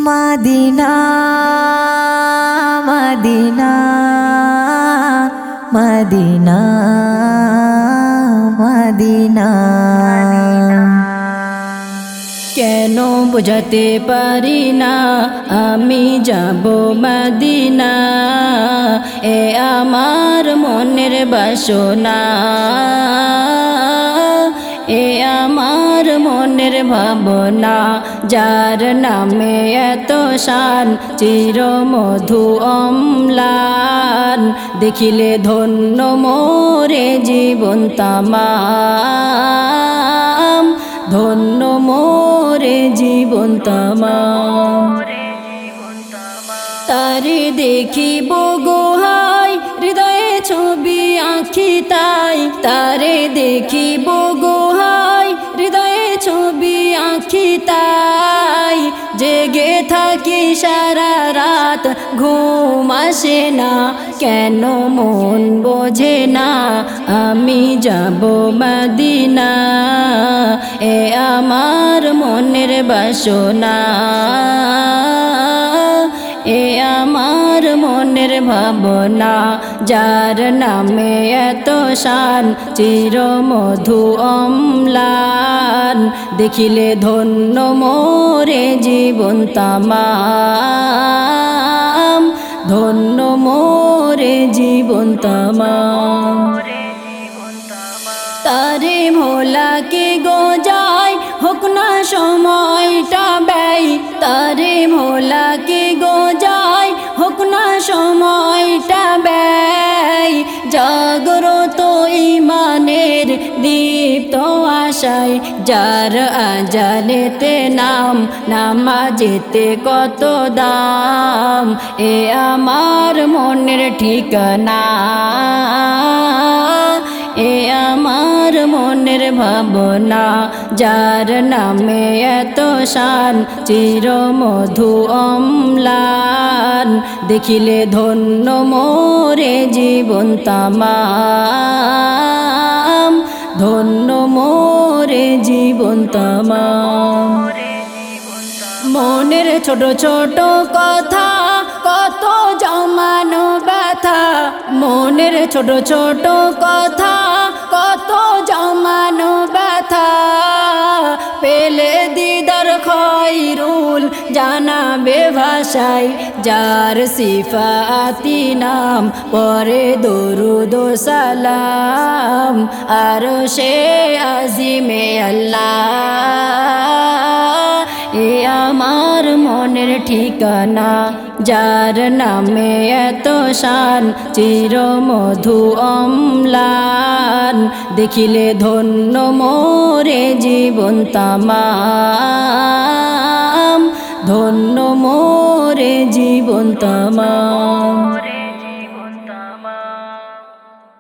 Medina Medina Medina Medina কেন বুঝাতে পারি না আমি যাব মদিনা, এ আমার মনের বাসনা, এ আমার মনের ভাবনা। যার নামে এত শান চির মধু অম্লান, দেখিলে ধন্য মোরে জীবন তামাম, ধন্য মোরে জীবন তামাম। তারে দেখিব গোহাই হৃদয়ে ছবি আঁখি তাই, তারে দেখিব গোহাই হৃদয়ে ছবি আঁখি তাই। জেগে থাকি সারা রাত ঘুম আসে না, কেন মন বোঝে না আমি যাব মদিনা, এ আমার মনের বাসনা, এ আমার মনের ভাবনা। যার নামে এত শান চির মধু অম্লান, দেখিলে ধন্য মোরে জীবন তামাম, ধন্য মোরে জীবন তামাম। তারে ভোলাকে গো যায় হোক না সময়টা ব্যয়, তারে ভোলাকে গো যায় হোক না সময়টা ব্যয়। জাগ্রত ইমানের দীপ্ত আশায়, যার আজানেতে নাম নামাজেতে কত দাম, এ আমার মনের ঠিকানা, এ আমার মনের ভাবনা। যার নামে এত শান চির মধু অম্লান, দেখিলে ধন্য মোরে জীবন তামাম, ধন্য মোরে জীবন তামাম। মনের ছোট ছোট কথা কত জমানো ব্যথা, মনের ছোট ছোট কথা কত জমানো ব্যথা। পেলে দিদার খয়রুল জানাবে ভাষায়, যার সিফাতি নাম পরে দরুদ ও সালাম, আর সে আজিমে আল্লাহ, এ আমার মনের ঠিকানা। যার নামে এত শান চির মধু অম্লান, দেখিলে ধন্য মোরে জীবন তামাম, ধন্য মোরে জীবন তামাম।